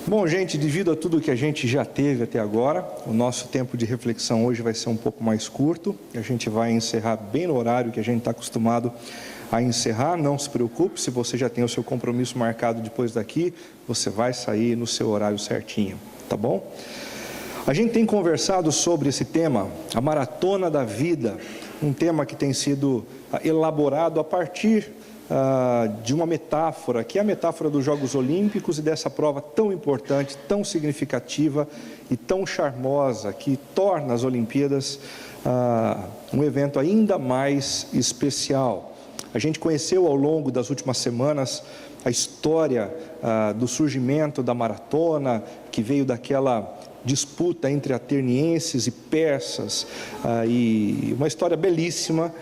Bom, gente, devido a tudo que a gente já teve até agora, o nosso tempo de reflexão hoje vai ser um pouco mais curto. A gente vai encerrar bem no horário que a gente está acostumado a encerrar. Não se preocupe, se você já tem o seu compromisso marcado depois daqui, você vai sair no seu horário certinho, tá bom? A gente tem conversado sobre esse tema, a maratona da vida, um tema que tem sido elaborado a partir de uma metáfora, que é a metáfora dos Jogos Olímpicos e dessa prova tão importante, tão significativa e tão charmosa, que torna as Olimpíadas um evento ainda mais especial. A gente conheceu ao longo das últimas semanas a história do surgimento da maratona, que veio daquela disputa entre atenienses e persas, e uma história belíssima,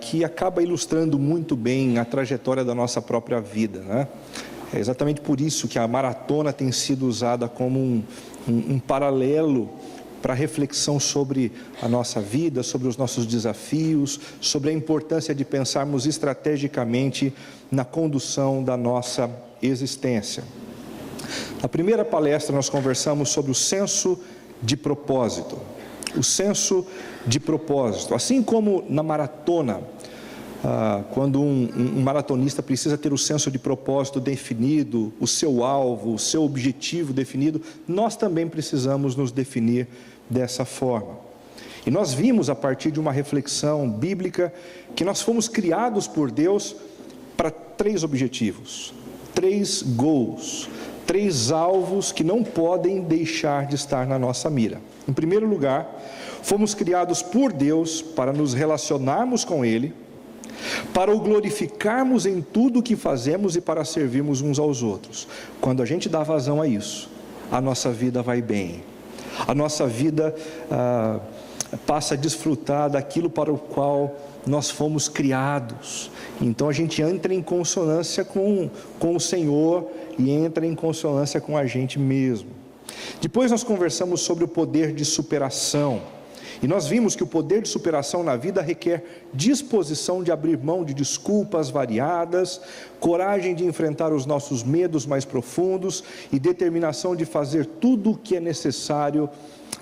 que acaba ilustrando muito bem a trajetória da nossa própria vida, né? É exatamente por isso que a maratona tem sido usada como um paralelo para reflexão sobre a nossa vida, sobre os nossos desafios, sobre a importância de pensarmos estrategicamente na condução da nossa existência. Na primeira palestra nós conversamos sobre o senso de propósito. O senso de propósito. Assim como na maratona, quando um maratonista precisa ter o senso de propósito definido, o seu alvo, o seu objetivo definido, nós também precisamos nos definir dessa forma. E nós vimos, a partir de uma reflexão bíblica, que nós fomos criados por Deus para 3 objetivos, 3 goals, 3 alvos que não podem deixar de estar na nossa mira. Em primeiro lugar, fomos criados por Deus para nos relacionarmos com Ele, para o glorificarmos em tudo o que fazemos e para servirmos uns aos outros. Quando a gente dá vazão a isso, a nossa vida vai bem. A nossa vida passa a desfrutar daquilo para o qual nós fomos criados. Então a gente entra em consonância com o Senhor e entra em consonância com a gente mesmo. Depois nós conversamos sobre o poder de superação. E nós vimos que o poder de superação na vida requer disposição de abrir mão de desculpas variadas, coragem de enfrentar os nossos medos mais profundos e determinação de fazer tudo o que é necessário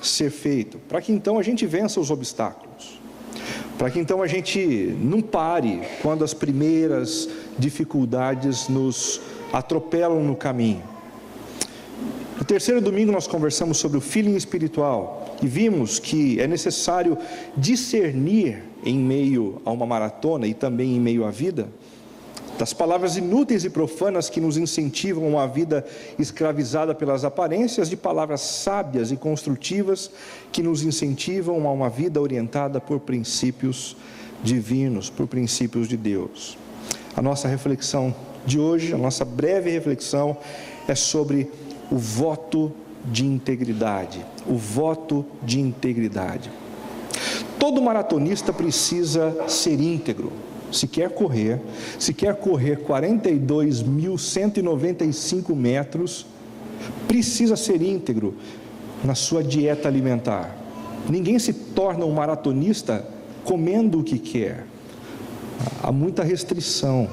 ser feito, para que então a gente vença os obstáculos, para que então a gente não pare quando as primeiras dificuldades nos atropelam no caminho. No terceiro domingo nós conversamos sobre o feeling espiritual e vimos que é necessário discernir em meio a uma maratona e também em meio à vida, das palavras inúteis e profanas que nos incentivam a uma vida escravizada pelas aparências, de palavras sábias e construtivas que nos incentivam a uma vida orientada por princípios divinos, por princípios de Deus. A nossa reflexão de hoje, a nossa breve reflexão é sobre o voto de integridade, o voto de integridade. Todo maratonista precisa ser íntegro. Se quer correr 42.195 metros, precisa ser íntegro na sua dieta alimentar. Ninguém se torna um maratonista comendo o que quer. Há muita restrição.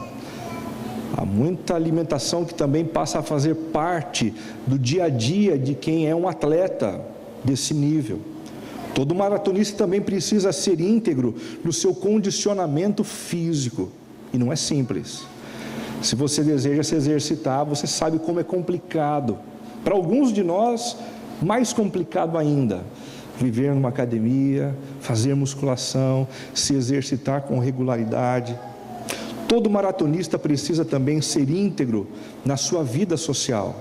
Há muita alimentação que também passa a fazer parte do dia a dia de quem é um atleta desse nível. Todo maratonista também precisa ser íntegro no seu condicionamento físico. E não é simples. Se você deseja se exercitar, você sabe como é complicado. Para alguns de nós, mais complicado ainda. Viver numa academia, fazer musculação, se exercitar com regularidade. Todo maratonista precisa também ser íntegro na sua vida social.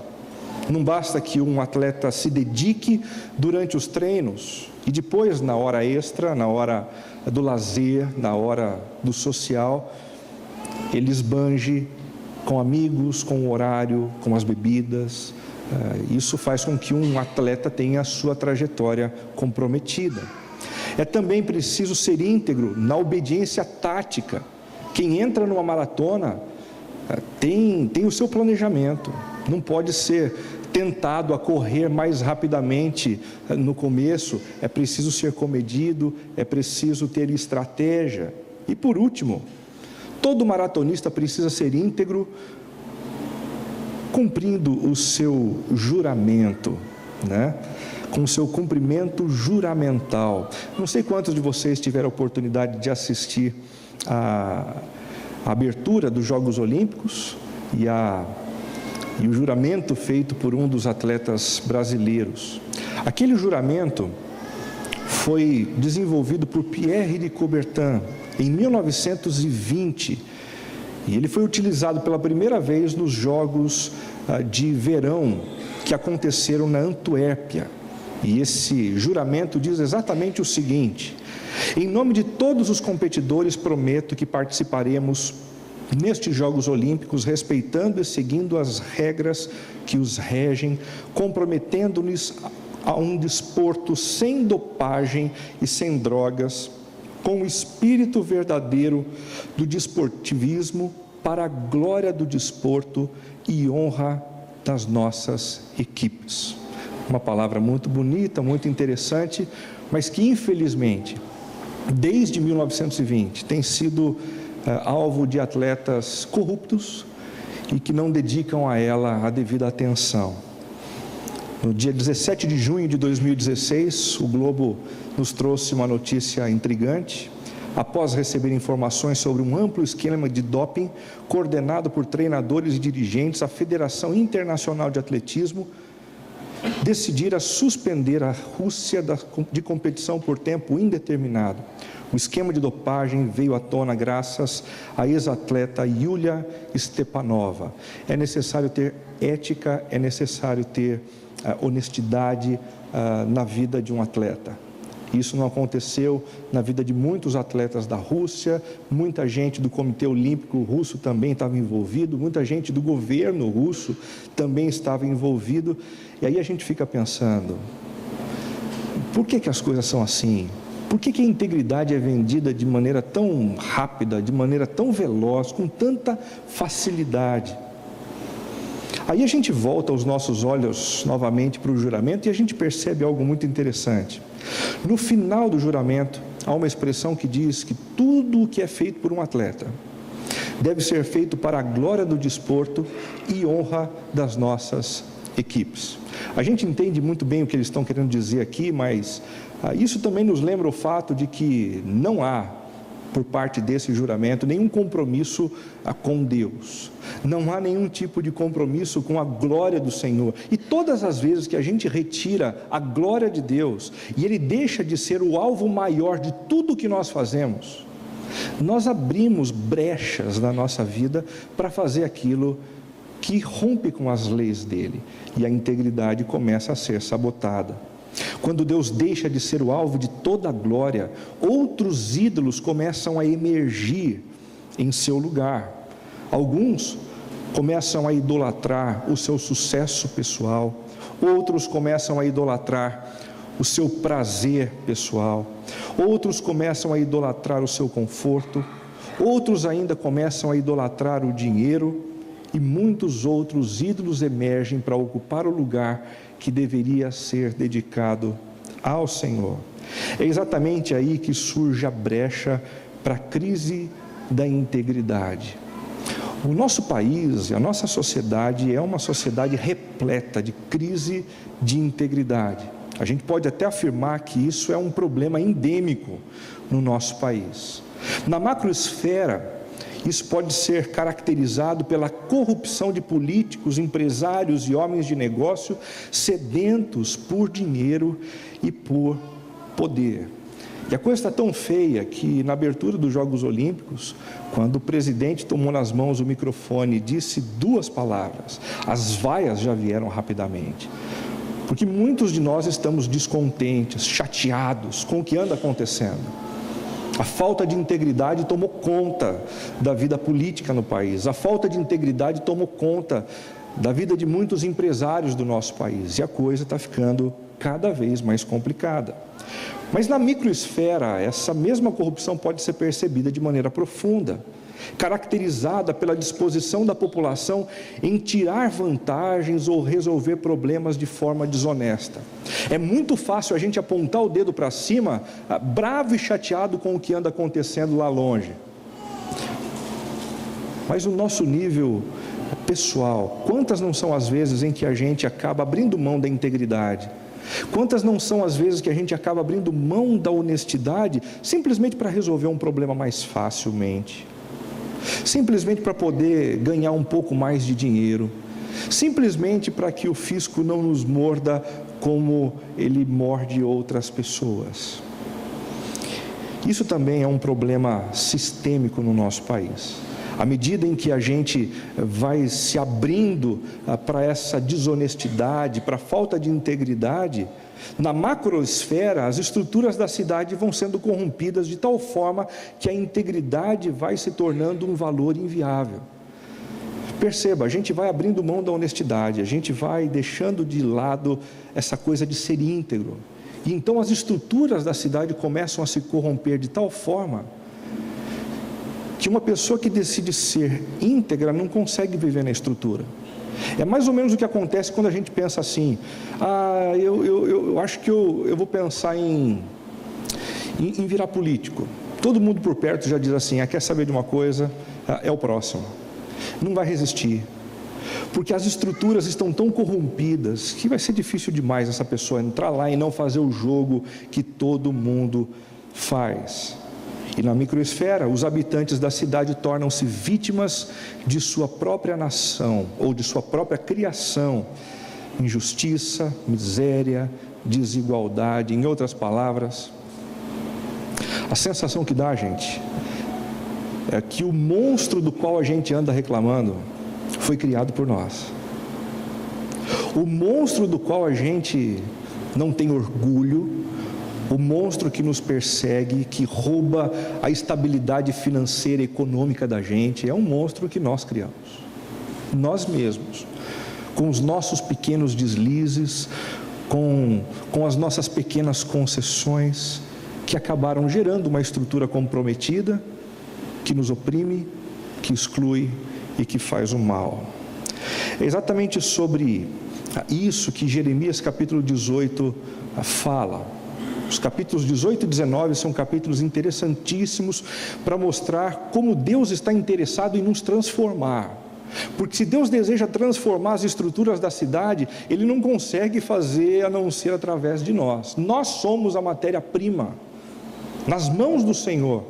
Não basta que um atleta se dedique durante os treinos e depois, na hora extra, na hora do lazer, na hora do social, ele esbanje com amigos, com o horário, com as bebidas. Isso faz com que um atleta tenha a sua trajetória comprometida. É também preciso ser íntegro na obediência tática. Quem entra numa maratona tem o seu planejamento, não pode ser tentado a correr mais rapidamente no começo, é preciso ser comedido, é preciso ter estratégia. E por último, todo maratonista precisa ser íntegro cumprindo o seu juramento, né? Com o seu cumprimento juramental. Não sei quantos de vocês tiveram a oportunidade de assistir a abertura dos Jogos Olímpicos e o juramento feito por um dos atletas brasileiros. Aquele juramento foi desenvolvido por Pierre de Coubertin em 1920 e ele foi utilizado pela primeira vez nos Jogos de Verão que aconteceram na Antuérpia. E esse juramento diz exatamente o seguinte: em nome de todos os competidores, prometo que participaremos nestes Jogos Olímpicos, respeitando e seguindo as regras que os regem, comprometendo-nos a um desporto sem dopagem e sem drogas, com o espírito verdadeiro do desportivismo, para a glória do desporto e honra das nossas equipes. Uma palavra muito bonita, muito interessante, mas que infelizmente, desde 1920, tem sido alvo de atletas corruptos e que não dedicam a ela a devida atenção. No dia 17 de junho de 2016, o Globo nos trouxe uma notícia intrigante. Após receber informações sobre um amplo esquema de doping coordenado por treinadores e dirigentes, a Federação Internacional de Atletismo decidira suspender a Rússia de competição por tempo indeterminado. O esquema de dopagem veio à tona graças à ex-atleta Yulia Stepanova. É necessário ter ética, é necessário ter honestidade na vida de um atleta. Isso não aconteceu na vida de muitos atletas da Rússia, muita gente do Comitê Olímpico Russo também estava envolvido, muita gente do governo russo também estava envolvido. E aí a gente fica pensando, por que as coisas são assim? Por que a integridade é vendida de maneira tão rápida, de maneira tão veloz, com tanta facilidade? Aí a gente volta os nossos olhos novamente para o juramento e a gente percebe algo muito interessante. No final do juramento, há uma expressão que diz que tudo o que é feito por um atleta deve ser feito para a glória do desporto e honra das nossas equipes. A gente entende muito bem o que eles estão querendo dizer aqui, mas isso também nos lembra o fato de que não há, por parte desse juramento, nenhum compromisso com Deus. Não há nenhum tipo de compromisso com a glória do Senhor. E todas as vezes que a gente retira a glória de Deus, e Ele deixa de ser o alvo maior de tudo que nós fazemos, nós abrimos brechas na nossa vida para fazer aquilo que rompe com as leis dEle. E a integridade começa a ser sabotada. Quando Deus deixa de ser o alvo de toda a glória, outros ídolos começam a emergir em seu lugar. Alguns começam a idolatrar o seu sucesso pessoal, outros começam a idolatrar o seu prazer pessoal, outros começam a idolatrar o seu conforto, outros ainda começam a idolatrar o dinheiro, e muitos outros ídolos emergem para ocupar o lugar que deveria ser dedicado ao Senhor. É exatamente aí que surge a brecha para a crise da integridade. O nosso país, a nossa sociedade é uma sociedade repleta de crise de integridade. A gente pode até afirmar que isso é um problema endêmico no nosso país. Na macroesfera, isso pode ser caracterizado pela corrupção de políticos, empresários e homens de negócio sedentos por dinheiro e por poder. E a coisa está tão feia que na abertura dos Jogos Olímpicos, quando o presidente tomou nas mãos o microfone e disse duas palavras, as vaias já vieram rapidamente. Porque muitos de nós estamos descontentes, chateados com o que anda acontecendo. A falta de integridade tomou conta da vida política no país. A falta de integridade tomou conta da vida de muitos empresários do nosso país. E a coisa está ficando cada vez mais complicada. Mas na microesfera, essa mesma corrupção pode ser percebida de maneira profunda, caracterizada pela disposição da população em tirar vantagens ou resolver problemas de forma desonesta. É muito fácil a gente apontar o dedo para cima, bravo e chateado com o que anda acontecendo lá longe. Mas o nosso nível pessoal. Quantas não são as vezes em que a gente acaba abrindo mão da integridade? Quantas não são as vezes que a gente acaba abrindo mão da honestidade simplesmente para resolver um problema mais facilmente? Simplesmente para poder ganhar um pouco mais de dinheiro? Simplesmente para que o fisco não nos morda como ele morde outras pessoas? Isso também é um problema sistêmico no nosso país. À medida em que a gente vai se abrindo para essa desonestidade, para a falta de integridade, na macroesfera, as estruturas da cidade vão sendo corrompidas de tal forma que a integridade vai se tornando um valor inviável. Perceba, a gente vai abrindo mão da honestidade, a gente vai deixando de lado essa coisa de ser íntegro. E então as estruturas da cidade começam a se corromper de tal forma que uma pessoa que decide ser íntegra não consegue viver na estrutura. É mais ou menos o que acontece quando a gente pensa assim: eu acho que eu vou pensar em virar político. Todo mundo por perto já diz assim: quer saber de uma coisa? É o próximo. Não vai resistir, porque as estruturas estão tão corrompidas que vai ser difícil demais essa pessoa entrar lá e não fazer o jogo que todo mundo faz. E na microesfera, os habitantes da cidade tornam-se vítimas de sua própria nação, ou de sua própria criação. Injustiça, miséria, desigualdade, em outras palavras. A sensação que dá, gente, é que o monstro do qual a gente anda reclamando foi criado por nós. O monstro do qual a gente não tem orgulho, o monstro que nos persegue, que rouba a estabilidade financeira e econômica da gente, é um monstro que nós criamos. Nós mesmos, com os nossos pequenos deslizes, com as nossas pequenas concessões, que acabaram gerando uma estrutura comprometida, que nos oprime, que exclui e que faz o mal. É exatamente sobre isso que Jeremias capítulo 18 fala. Os capítulos 18 e 19 são capítulos interessantíssimos para mostrar como Deus está interessado em nos transformar. Porque se Deus deseja transformar as estruturas da cidade, Ele não consegue fazer a não ser através de nós. Nós somos a matéria-prima nas mãos do Senhor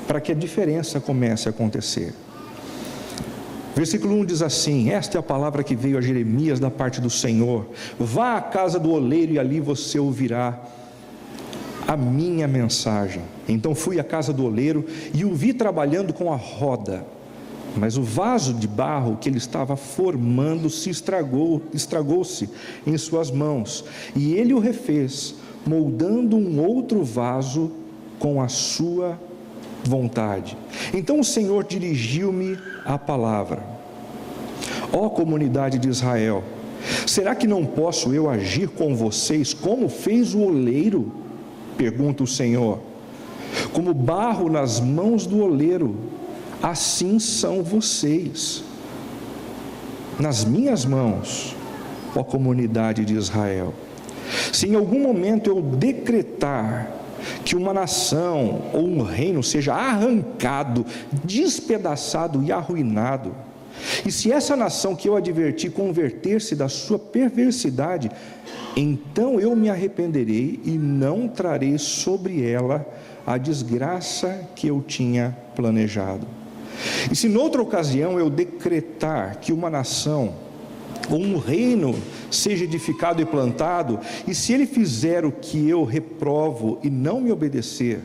para que a diferença comece a acontecer. Versículo 1 diz assim: esta é a palavra que veio a Jeremias da parte do Senhor: vá à casa do oleiro e ali você ouvirá a minha mensagem. Então fui à casa do oleiro e o vi trabalhando com a roda, mas o vaso de barro que ele estava formando se estragou-se em suas mãos, e ele o refez, moldando um outro vaso com a sua vontade. Então o Senhor dirigiu-me a palavra: ó comunidade de Israel, será que não posso eu agir com vocês como fez o oleiro? Pergunta o Senhor. Como barro nas mãos do oleiro, assim são vocês nas minhas mãos, ó comunidade de Israel. Se em algum momento eu decretar que uma nação ou um reino seja arrancado, despedaçado e arruinado, e se essa nação que eu adverti converter-se da sua perversidade, então eu me arrependerei e não trarei sobre ela a desgraça que eu tinha planejado. E se noutra ocasião eu decretar que uma nação ou um reino seja edificado e plantado, e se ele fizer o que eu reprovo e não me obedecer,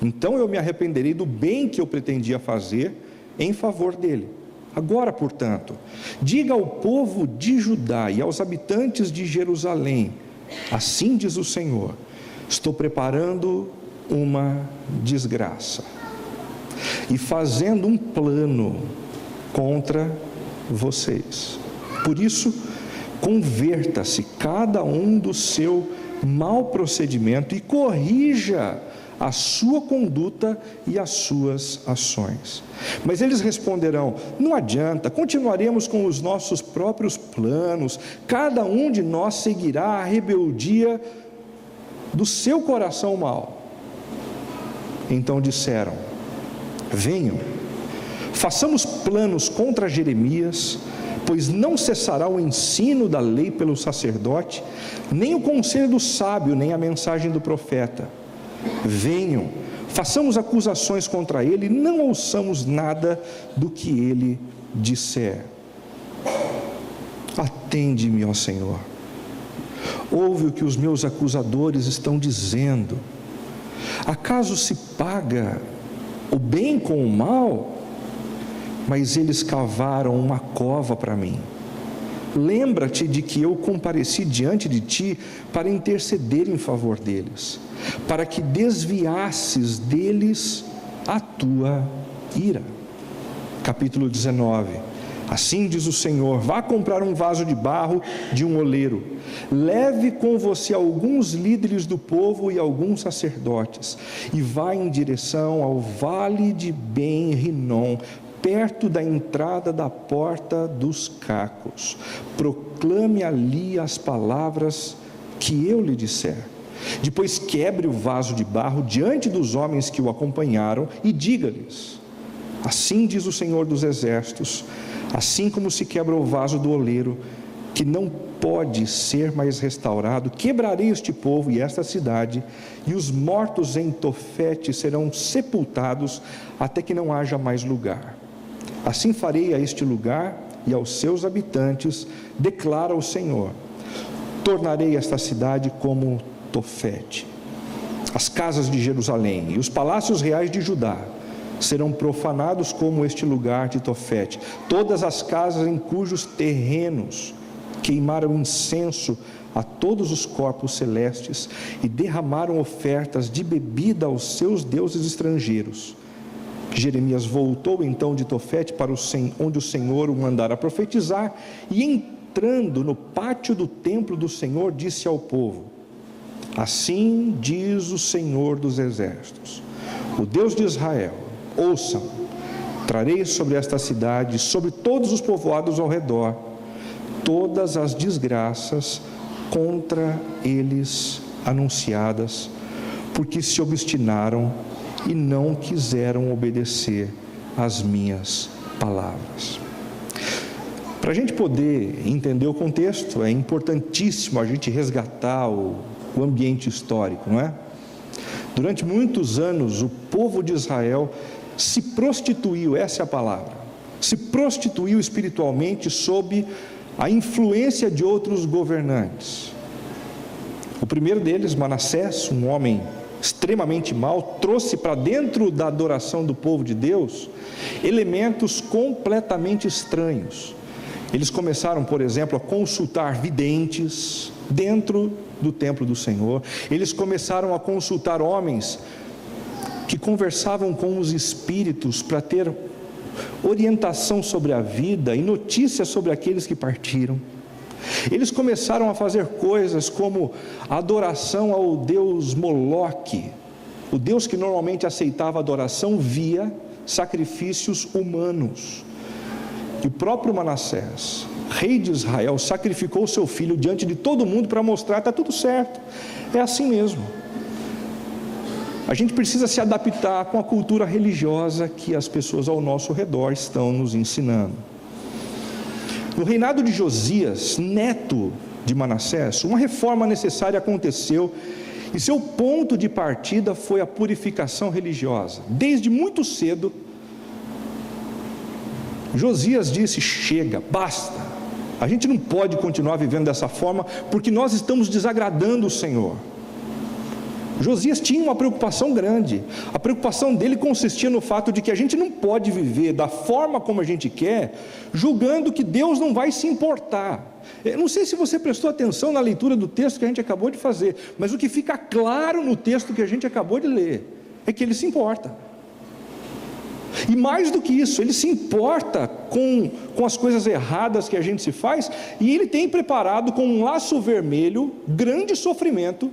então eu me arrependerei do bem que eu pretendia fazer em favor dele. Agora, portanto, diga ao povo de Judá e aos habitantes de Jerusalém: assim diz o Senhor, estou preparando uma desgraça e fazendo um plano contra vocês. Por isso, converta-se cada um do seu mau procedimento e corrija a sua conduta e as suas ações. Mas eles responderão: não adianta, continuaremos com os nossos próprios planos, cada um de nós seguirá a rebeldia do seu coração mau. Então disseram: venham, façamos planos contra Jeremias, pois não cessará o ensino da lei pelo sacerdote, nem o conselho do sábio, nem a mensagem do profeta. Venham, façamos acusações contra ele, não ouçamos nada do que ele disser. Atende-me, ó Senhor. Ouve o que os meus acusadores estão dizendo. Acaso se paga o bem com o mal? Mas eles cavaram uma cova para mim. Lembra-te de que eu compareci diante de ti para interceder em favor deles, para que desviasses deles a tua ira. Capítulo 19. Assim diz o Senhor: vá comprar um vaso de barro de um oleiro, leve com você alguns líderes do povo e alguns sacerdotes, e vá em direção ao vale de Ben-Rinom, perto da entrada da porta dos cacos. Proclame ali as palavras que eu lhe disser. Depois quebre o vaso de barro diante dos homens que o acompanharam e diga-lhes: assim diz o Senhor dos Exércitos, assim como se quebra o vaso do oleiro, que não pode ser mais restaurado, quebrarei este povo e esta cidade, e os mortos em Tofete serão sepultados até que não haja mais lugar. Assim farei a este lugar e aos seus habitantes, declara o Senhor. Tornarei esta cidade como Tofete. As casas de Jerusalém e os palácios reais de Judá serão profanados como este lugar de Tofete. Todas as casas em cujos terrenos queimaram incenso a todos os corpos celestes e derramaram ofertas de bebida aos seus deuses estrangeiros. Jeremias voltou então de Tofete para onde o Senhor o mandara profetizar, e entrando no pátio do templo do Senhor, disse ao povo: assim diz o Senhor dos Exércitos, o Deus de Israel: ouçam, trarei sobre esta cidade, sobre todos os povoados ao redor, todas as desgraças contra eles anunciadas, porque se obstinaram e não quiseram obedecer às minhas palavras. Para a gente poder entender o contexto, é importantíssimo a gente resgatar o ambiente histórico, não é? Durante muitos anos, o povo de Israel se prostituiu, essa é a palavra, se prostituiu espiritualmente sob a influência de outros governantes. O primeiro deles, Manassés, um homem extremamente mau, trouxe para dentro da adoração do povo de Deus elementos completamente estranhos. Eles começaram, por exemplo, a consultar videntes dentro do templo do Senhor. Eles começaram a consultar homens que conversavam com os espíritos para ter orientação sobre a vida e notícias sobre aqueles que partiram. Eles começaram a fazer coisas como a adoração ao deus Moloque, o deus que normalmente aceitava adoração via sacrifícios humanos. E o próprio Manassés, rei de Israel, sacrificou seu filho diante de todo mundo para mostrar: está tudo certo, é assim mesmo. A gente precisa se adaptar com a cultura religiosa que as pessoas ao nosso redor estão nos ensinando. No reinado de Josias, neto de Manassés, uma reforma necessária aconteceu e seu ponto de partida foi a purificação religiosa. Desde muito cedo, Josias disse: chega, basta, a gente não pode continuar vivendo dessa forma, porque nós estamos desagradando o Senhor. Josias tinha uma preocupação grande. A preocupação dele consistia no fato de que a gente não pode viver da forma como a gente quer, julgando que Deus não vai se importar. Eu não sei se você prestou atenção na leitura do texto que a gente acabou de fazer, mas o que fica claro no texto que a gente acabou de ler é que Ele se importa. E mais do que isso, Ele se importa com as coisas erradas que a gente se faz, e Ele tem preparado com um laço vermelho grande sofrimento,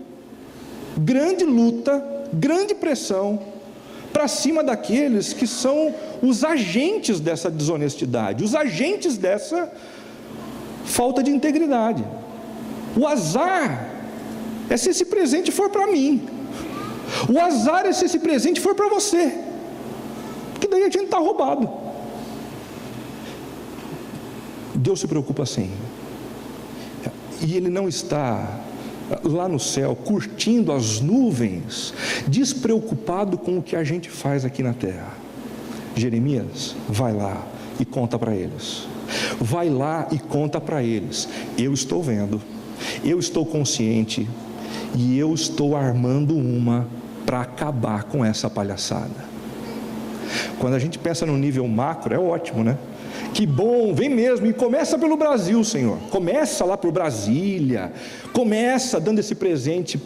grande luta, grande pressão para cima daqueles que são os agentes dessa desonestidade, os agentes dessa falta de integridade. O azar é se esse presente for para mim, o azar é se esse presente for para você, porque daí a gente está roubado. Deus se preocupa sim. E Ele não está lá no céu, curtindo as nuvens, despreocupado com o que a gente faz aqui na terra. Jeremias, vai lá e conta para eles. Vai lá e conta para eles. Eu estou vendo, eu estou consciente e eu estou armando uma para acabar com essa palhaçada. Quando a gente pensa no nível macro, é ótimo, né? Que bom, vem mesmo, e começa pelo Brasil, Senhor. Começa lá por Brasília, começa dando esse presente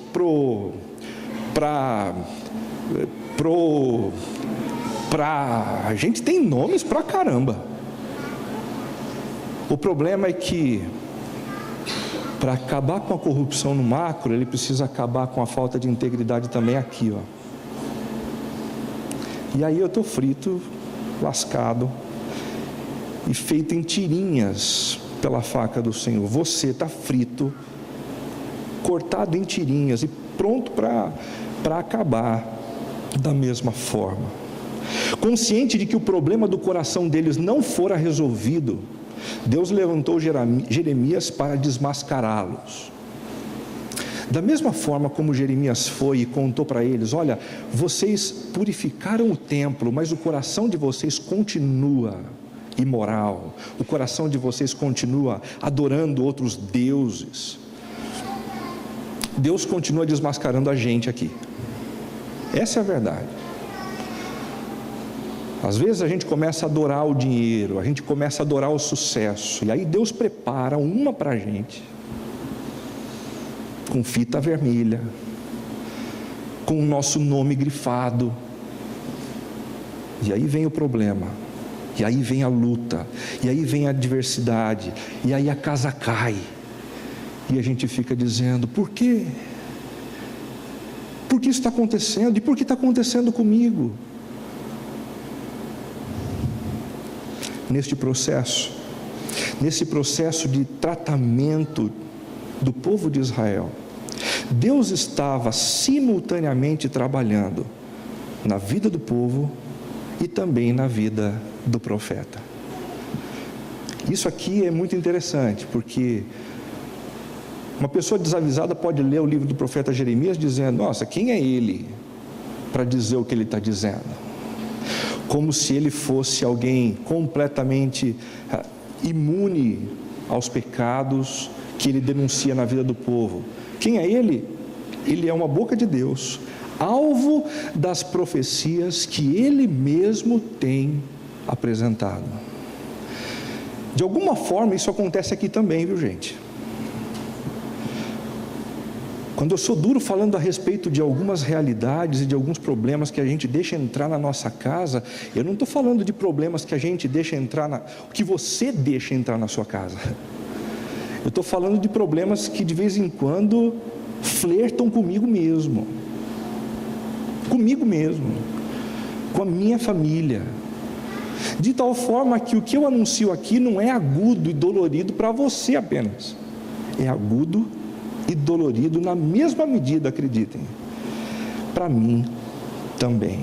a gente tem nomes pra caramba. O problema é que para acabar com a corrupção no macro, ele precisa acabar com a falta de integridade também aqui, ó. E aí eu estou frito, lascado e feito em tirinhas pela faca do Senhor. Você está frito, cortado em tirinhas e pronto para acabar da mesma forma. Consciente de que o problema do coração deles não fora resolvido, Deus levantou Jeremias para desmascará-los. Da mesma forma como Jeremias foi e contou para eles: olha, vocês purificaram o templo, mas o coração de vocês continua imoral, o coração de vocês continua adorando outros deuses. Deus continua desmascarando a gente aqui. Essa é a verdade. Às vezes a gente começa a adorar o dinheiro, a gente começa a adorar o sucesso, e aí Deus prepara uma para a gente, com fita vermelha, com o nosso nome grifado, e aí vem o problema, e aí vem a luta, e aí vem a adversidade, e aí a casa cai, e a gente fica dizendo: por quê? Por que isso está acontecendo? E por que está acontecendo comigo? Nesse processo de tratamento do povo de Israel, Deus estava simultaneamente trabalhando na vida do povo e também na vida do profeta. Isso aqui é muito interessante, porque uma pessoa desavisada pode ler o livro do profeta Jeremias dizendo: nossa, quem é ele para dizer o que ele está dizendo? Como se ele fosse alguém completamente imune aos pecados que ele denuncia na vida do povo. Quem é ele? Ele é uma boca de Deus, alvo das profecias que ele mesmo tem apresentado. De alguma forma isso acontece aqui também, viu, gente? Quando eu sou duro falando a respeito de algumas realidades e de alguns problemas que a gente deixa entrar na nossa casa, eu não estou falando de problemas que a gente deixa entrar, que você deixa entrar na sua casa. Eu estou falando de problemas que de vez em quando flertam comigo mesmo, com a minha família, de tal forma que o que eu anuncio aqui não é agudo e dolorido para você apenas, é agudo e dolorido na mesma medida, acreditem, para mim também.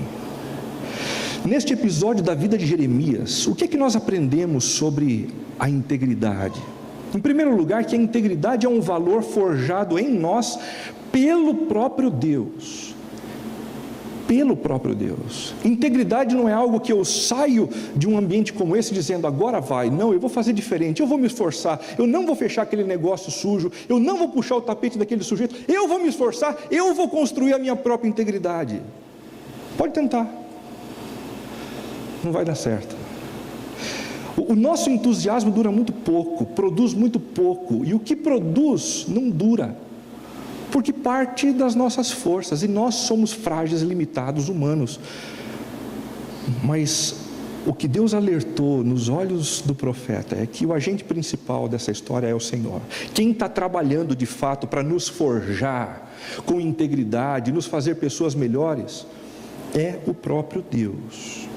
Neste episódio da vida de Jeremias, o que é que nós aprendemos sobre a integridade? Em primeiro lugar, que a integridade é um valor forjado em nós pelo próprio Deus. Pelo próprio Deus. Integridade não é algo que eu saio de um ambiente como esse dizendo: agora vai. Não, eu vou fazer diferente, eu vou me esforçar, eu não vou fechar aquele negócio sujo, eu não vou puxar o tapete daquele sujeito, eu vou me esforçar, eu vou construir a minha própria integridade. Pode tentar, não vai dar certo. O nosso entusiasmo dura muito pouco, produz muito pouco, e o que produz não dura, porque parte das nossas forças, e nós somos frágeis, limitados, humanos. Mas o que Deus alertou nos olhos do profeta é que o agente principal dessa história é o Senhor. Quem está trabalhando de fato para nos forjar com integridade, nos fazer pessoas melhores, é o próprio Deus.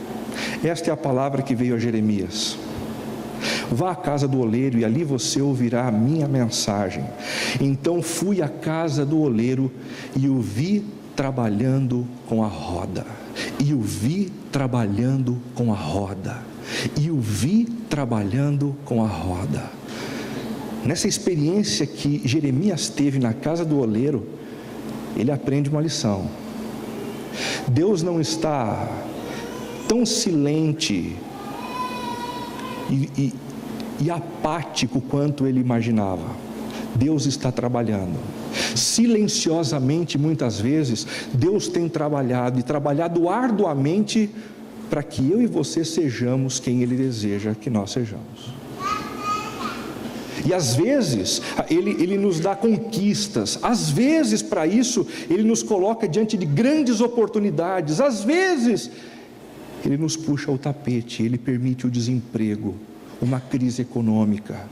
Esta é a palavra que veio a Jeremias: vá à casa do oleiro e ali você ouvirá a minha mensagem. Então fui à casa do oleiro e o vi trabalhando com a roda. e o vi trabalhando com a roda. Nessa experiência que Jeremias teve na casa do oleiro, ele aprende uma lição. Deus não está tão silente e apático quanto ele imaginava. Deus está trabalhando. Silenciosamente, muitas vezes, Deus tem trabalhado, e trabalhado arduamente, para que eu e você sejamos quem Ele deseja que nós sejamos. E às vezes, Ele nos dá conquistas, às vezes para isso, Ele nos coloca diante de grandes oportunidades, às vezes, Ele nos puxa o tapete, Ele permite o desemprego, uma crise econômica,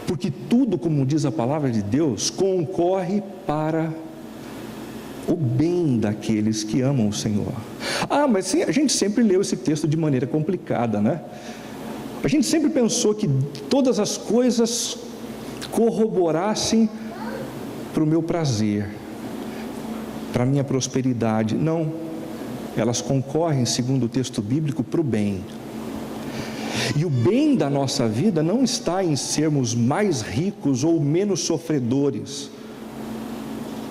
porque tudo, como diz a palavra de Deus, concorre para o bem daqueles que amam o Senhor. Mas sim, a gente sempre leu esse texto de maneira complicada, né? A gente sempre pensou que todas as coisas corroborassem para o meu prazer, para a minha prosperidade. Não, elas concorrem, segundo o texto bíblico, para o bem. E o bem da nossa vida não está em sermos mais ricos ou menos sofredores,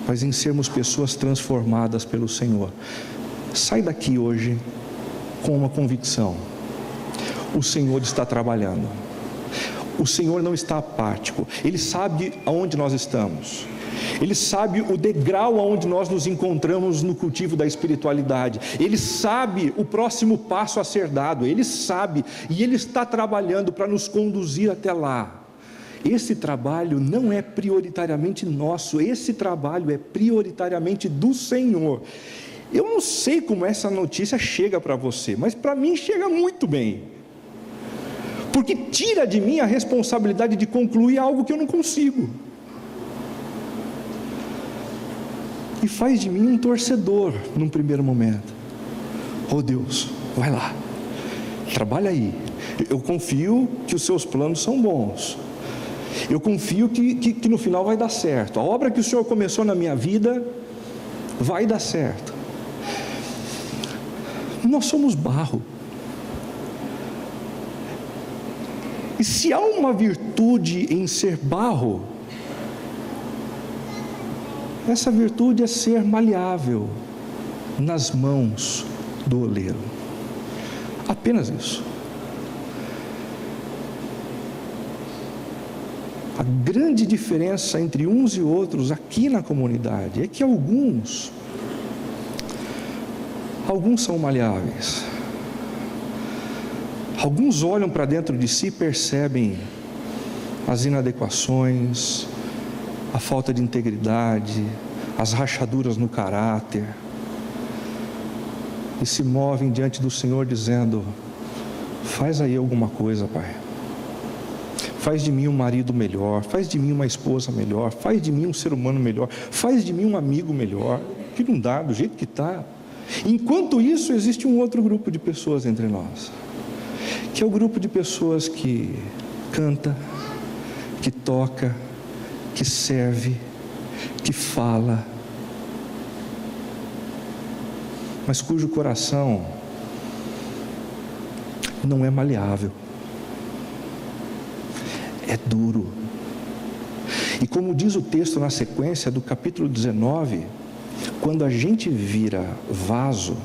mas em sermos pessoas transformadas pelo Senhor. Sai daqui hoje com uma convicção: o Senhor está trabalhando, o Senhor não está apático, Ele sabe aonde nós estamos, Ele sabe o degrau aonde nós nos encontramos no cultivo da espiritualidade, Ele sabe o próximo passo a ser dado, Ele sabe, e Ele está trabalhando para nos conduzir até lá. Esse trabalho não é prioritariamente nosso, esse trabalho é prioritariamente do Senhor. Eu não sei como essa notícia chega para você, mas para mim chega muito bem, porque tira de mim a responsabilidade de concluir algo que eu não consigo, e faz de mim um torcedor num primeiro momento. Oh Deus, vai lá, trabalha aí, eu confio que os seus planos são bons, eu confio que no final vai dar certo, a obra que o Senhor começou na minha vida vai dar certo. Nós somos barro, e se há uma virtude em ser barro, essa virtude é ser maleável nas mãos do oleiro. Apenas isso. A grande diferença entre uns e outros aqui na comunidade é que alguns são maleáveis. Alguns olham para dentro de si e percebem as inadequações, a falta de integridade, as rachaduras no caráter, e se movem diante do Senhor dizendo: faz aí alguma coisa, Pai, faz de mim um marido melhor, faz de mim uma esposa melhor, faz de mim um ser humano melhor, faz de mim um amigo melhor, que não dá, do jeito que está. Enquanto isso, existe um outro grupo de pessoas entre nós, que é o grupo de pessoas que canta, que toca, que serve, que fala, mas cujo coração não é maleável, é duro. E como diz o texto na sequência do capítulo 19, quando a gente vira vaso,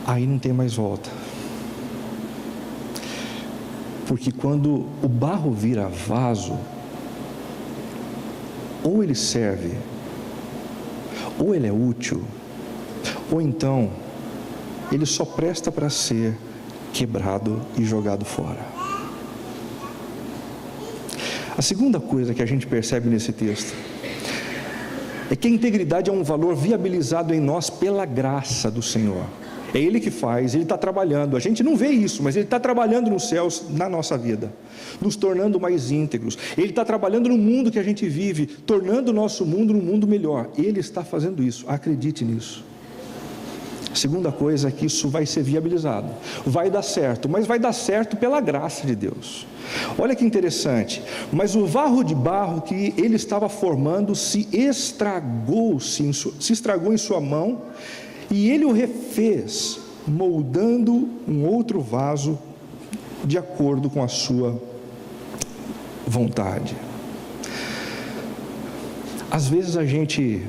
aí não tem mais volta. Porque quando o barro vira vaso, ou ele serve, ou ele é útil, ou então ele só presta para ser quebrado e jogado fora. A segunda coisa que a gente percebe nesse texto é que a integridade é um valor viabilizado em nós pela graça do Senhor. É Ele que faz, Ele está trabalhando. A gente não vê isso, mas Ele está trabalhando nos céus, na nossa vida, nos tornando mais íntegros. Ele está trabalhando no mundo que a gente vive, tornando o nosso mundo um mundo melhor. Ele está fazendo isso, acredite nisso. A segunda coisa é que isso vai ser viabilizado, vai dar certo, mas vai dar certo pela graça de Deus. Olha que interessante, mas o vaso de barro que ele estava formando se estragou em sua mão, e ele o refez moldando um outro vaso de acordo com a sua vontade. Às vezes a gente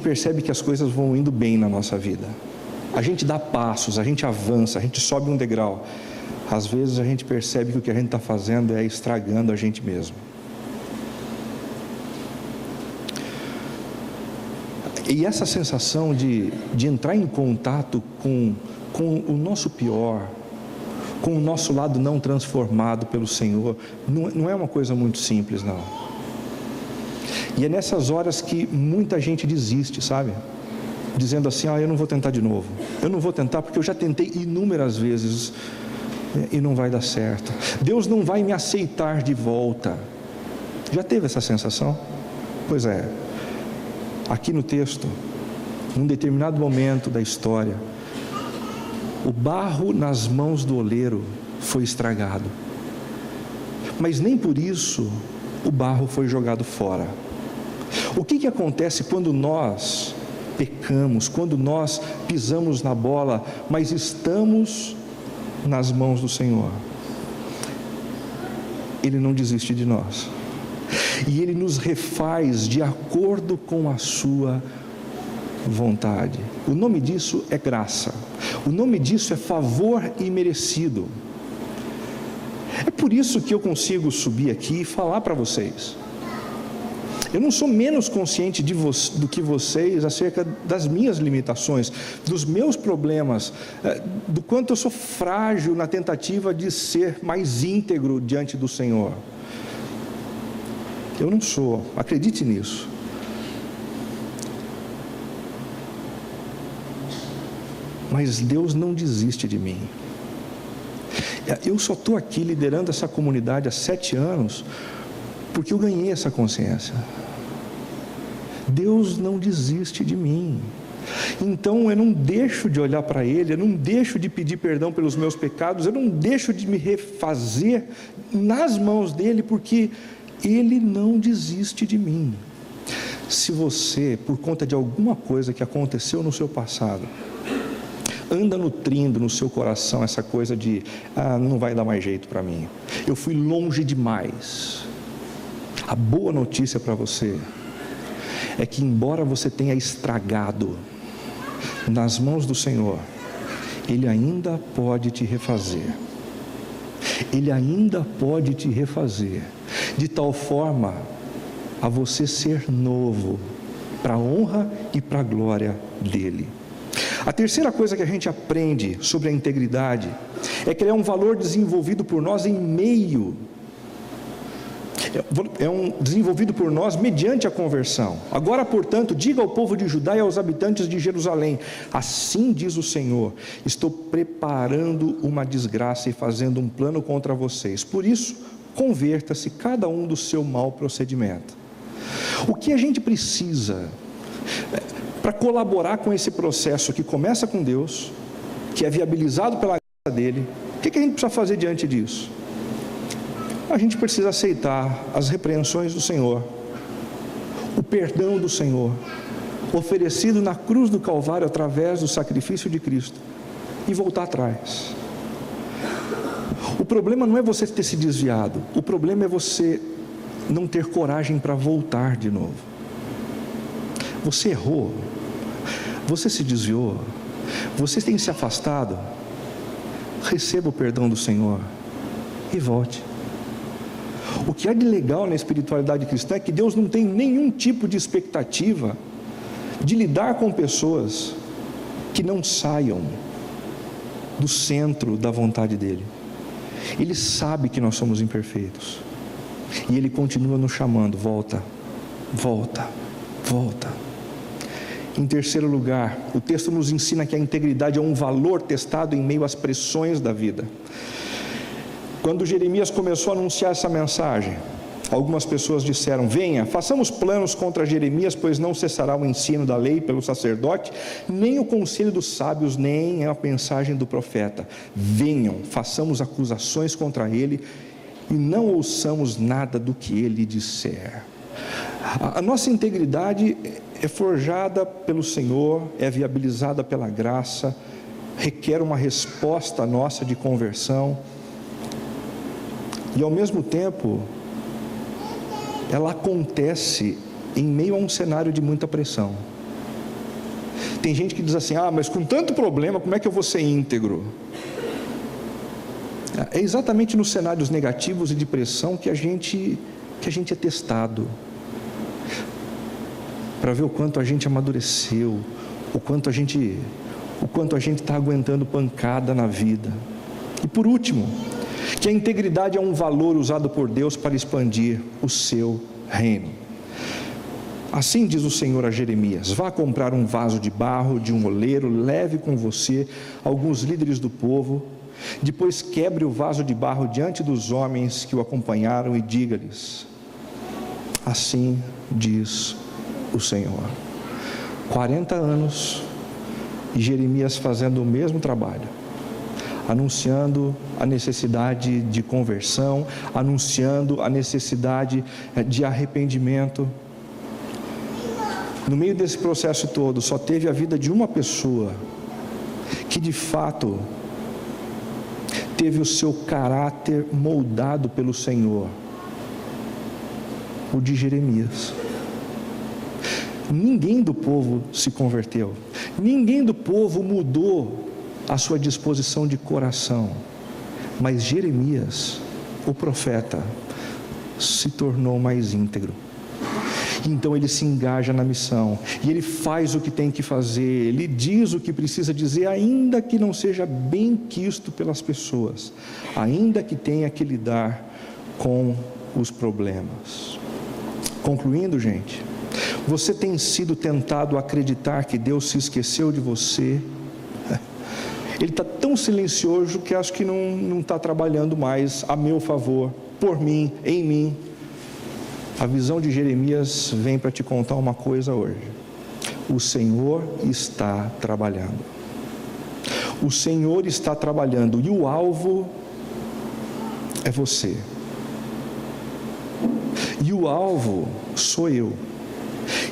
percebe que as coisas vão indo bem na nossa vida. A gente dá passos, a gente avança, a gente sobe um degrau. Às vezes a gente percebe que o que a gente está fazendo é estragando a gente mesmo. E essa sensação de entrar em contato com o nosso pior, com o nosso lado não transformado pelo Senhor, não é uma coisa muito simples, não. E é nessas horas que muita gente desiste, sabe? Dizendo assim, eu não vou tentar de novo. Eu não vou tentar porque eu já tentei inúmeras vezes e não vai dar certo. Deus não vai me aceitar de volta. Já teve essa sensação? Pois é. Aqui no texto, num determinado momento da história, o barro nas mãos do oleiro foi estragado. Mas nem por isso o barro foi jogado fora. O que acontece quando nós pecamos, quando nós pisamos na bola, mas estamos nas mãos do Senhor? Ele não desiste de nós. E Ele nos refaz de acordo com a sua vontade. O nome disso é graça. O nome disso é favor imerecido. É por isso que eu consigo subir aqui e falar para vocês. Eu não sou menos consciente do que vocês acerca das minhas limitações, dos meus problemas, do quanto eu sou frágil na tentativa de ser mais íntegro diante do Senhor. Eu não sou, acredite nisso. Mas Deus não desiste de mim. Eu só estou aqui liderando essa comunidade há 7 anos porque eu ganhei essa consciência. Deus não desiste de mim. Então eu não deixo de olhar para Ele, eu não deixo de pedir perdão pelos meus pecados, eu não deixo de me refazer nas mãos dEle, porque Ele não desiste de mim. Se você, por conta de alguma coisa que aconteceu no seu passado, anda nutrindo no seu coração essa coisa de não vai dar mais jeito para mim, eu fui longe demais, a boa notícia para você é que, embora você tenha estragado nas mãos do Senhor, Ele ainda pode te refazer. Ele ainda pode te refazer, de tal forma a você ser novo, para a honra e para a glória dEle. A terceira coisa que a gente aprende sobre a integridade é que ela é um valor desenvolvido por nós desenvolvido por nós mediante a conversão. Agora, portanto, diga ao povo de Judá e aos habitantes de Jerusalém: assim diz o Senhor, estou preparando uma desgraça e fazendo um plano contra vocês. Por isso, converta-se cada um do seu mau procedimento. O que a gente precisa para colaborar com esse processo que começa com Deus, que é viabilizado pela graça dEle, o que a gente precisa fazer diante disso? A gente precisa aceitar as repreensões do Senhor, o perdão do Senhor, oferecido na cruz do Calvário através do sacrifício de Cristo, e voltar atrás. O problema não é você ter se desviado, o problema é você não ter coragem para voltar de novo. Você errou, você se desviou, você tem se afastado, receba o perdão do Senhor e volte. O que há de legal na espiritualidade cristã é que Deus não tem nenhum tipo de expectativa de lidar com pessoas que não saiam do centro da vontade dEle. Ele sabe que nós somos imperfeitos e Ele continua nos chamando: volta, volta, volta. Em terceiro lugar, o texto nos ensina que a integridade é um valor testado em meio às pressões da vida. Quando Jeremias começou a anunciar essa mensagem, algumas pessoas disseram: venha, façamos planos contra Jeremias, pois não cessará o ensino da lei pelo sacerdote, nem o conselho dos sábios, nem a mensagem do profeta. Venham, façamos acusações contra ele e não ouçamos nada do que ele disser. A nossa integridade é forjada pelo Senhor, é viabilizada pela graça, requer uma resposta nossa de conversão, e ao mesmo tempo, ela acontece em meio a um cenário de muita pressão. Tem gente que diz assim: mas com tanto problema, como é que eu vou ser íntegro? É exatamente nos cenários negativos e de pressão que a gente é testado, para ver o quanto a gente amadureceu, o quanto a gente está aguentando pancada na vida. E por último, que a integridade é um valor usado por Deus para expandir o seu reino. Assim diz o Senhor a Jeremias: vá comprar um vaso de barro de um oleiro, leve com você alguns líderes do povo, depois quebre o vaso de barro diante dos homens que o acompanharam e diga-lhes: assim diz o Senhor. 40 anos e Jeremias fazendo o mesmo trabalho, anunciando a necessidade de conversão, anunciando a necessidade de arrependimento. No meio desse processo todo, só teve a vida de uma pessoa que de fato teve o seu caráter moldado pelo Senhor, o de Jeremias. Ninguém do povo se converteu, ninguém do povo mudou a sua disposição de coração, mas Jeremias, o profeta, se tornou mais íntegro. Então ele se engaja na missão, e ele faz o que tem que fazer, ele diz o que precisa dizer, ainda que não seja bem quisto pelas pessoas, ainda que tenha que lidar com os problemas. Concluindo, gente, você tem sido tentado a acreditar que Deus se esqueceu de você? Ele está tão silencioso que acho que não está trabalhando mais a meu favor, por mim, em mim. A visão de Jeremias vem para te contar uma coisa hoje: o Senhor está trabalhando. O Senhor está trabalhando, e o alvo é você. E o alvo sou eu.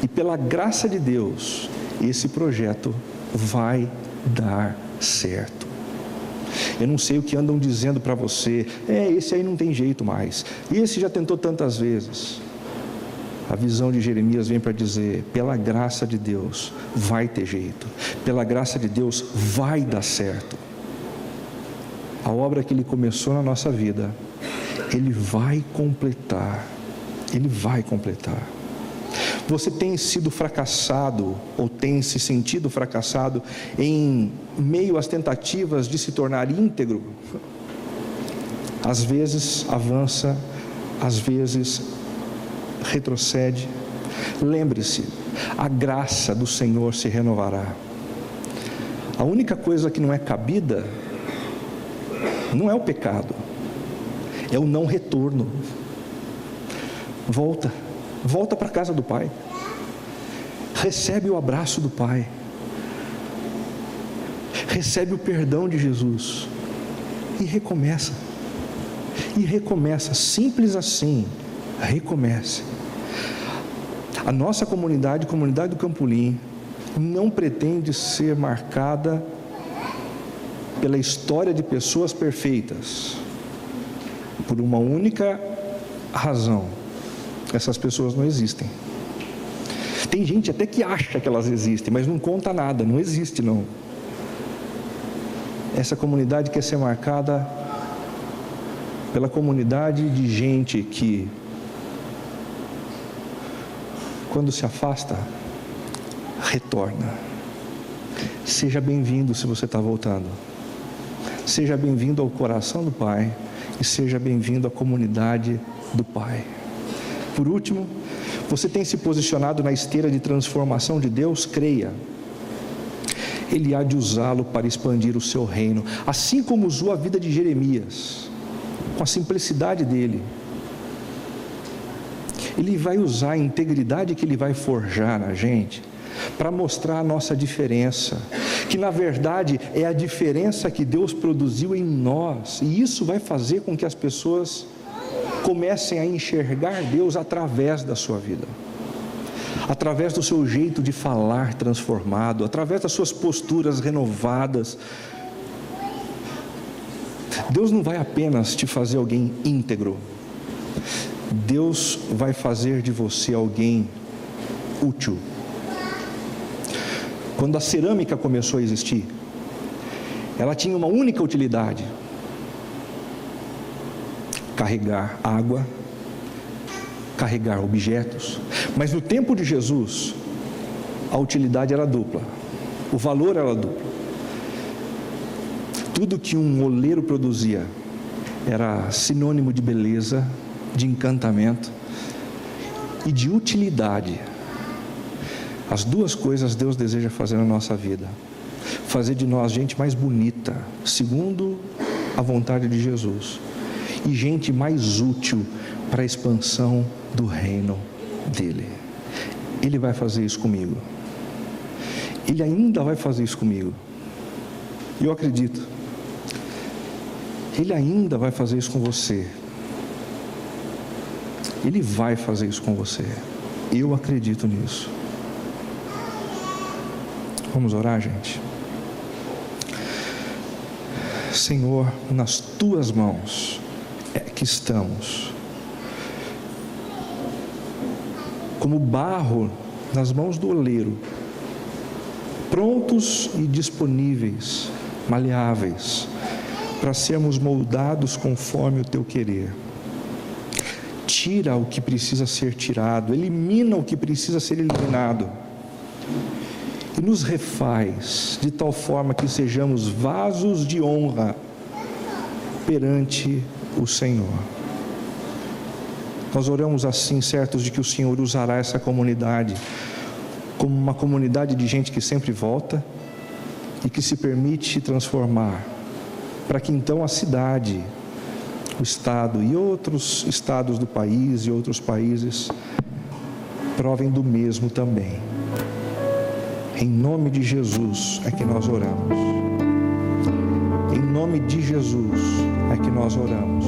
E pela graça de Deus, esse projeto vai dar certo. Eu não sei o que andam dizendo para você: esse aí não tem jeito mais, esse já tentou tantas vezes. A visão de Jeremias vem para dizer: pela graça de Deus vai ter jeito, pela graça de Deus vai dar certo. A obra que Ele começou na nossa vida, Ele vai completar. Ele vai completar. Você tem sido fracassado, ou tem se sentido fracassado em meio às tentativas de se tornar íntegro? Às vezes avança, às vezes retrocede. Lembre-se, a graça do Senhor se renovará. A única coisa que não é cabida não é o pecado, é o não retorno. Volta para a casa do Pai, recebe o abraço do Pai, recebe o perdão de Jesus e recomeça, simples assim. Recomece. A nossa comunidade do Campolim, não pretende ser marcada pela história de pessoas perfeitas, por uma única razão: essas pessoas não existem. Tem gente até que acha que elas existem, mas não conta nada, não existe não. Essa comunidade quer ser marcada pela comunidade de gente que, quando se afasta, retorna. Seja bem-vindo se você está voltando. Seja bem-vindo ao coração do Pai e seja bem-vindo à comunidade do Pai. Por último, você tem se posicionado na esteira de transformação de Deus? Creia, Ele há de usá-lo para expandir o seu reino, assim como usou a vida de Jeremias, com a simplicidade dele. Ele vai usar a integridade que Ele vai forjar na gente para mostrar a nossa diferença, que na verdade é a diferença que Deus produziu em nós, e isso vai fazer com que as pessoas comecem a enxergar Deus através da sua vida. através do seu jeito de falar transformado, através das suas posturas renovadas. Deus não vai apenas te fazer alguém íntegro, Deus vai fazer de você alguém útil. Quando a cerâmica começou a existir, ela tinha uma única utilidade: carregar água, carregar objetos. Mas no tempo de Jesus, a utilidade era dupla, o valor era duplo. Tudo que um oleiro produzia era sinônimo de beleza, de encantamento e de utilidade. As duas coisas Deus deseja fazer na nossa vida: fazer de nós gente mais bonita, segundo a vontade de Jesus, e gente mais útil para a expansão do reino dele. Ele vai fazer isso comigo. Ele ainda vai fazer isso comigo. E eu acredito. Ele ainda vai fazer isso com você. Ele vai fazer isso com você. Eu acredito nisso. Vamos orar, gente? Senhor, nas tuas mãos é que estamos, como barro nas mãos do oleiro, prontos e disponíveis, maleáveis, para sermos moldados conforme o teu querer. Tira o que precisa ser tirado, elimina o que precisa ser eliminado, e nos refaz de tal forma que sejamos vasos de honra perante o Senhor. Nós oramos assim, certos de que o Senhor usará essa comunidade como uma comunidade de gente que sempre volta e que se permite transformar, para que então a cidade, o estado e outros estados do país e outros países provem do mesmo também. Em nome de Jesus é que nós oramos. Em nome de Jesus é que nós oramos.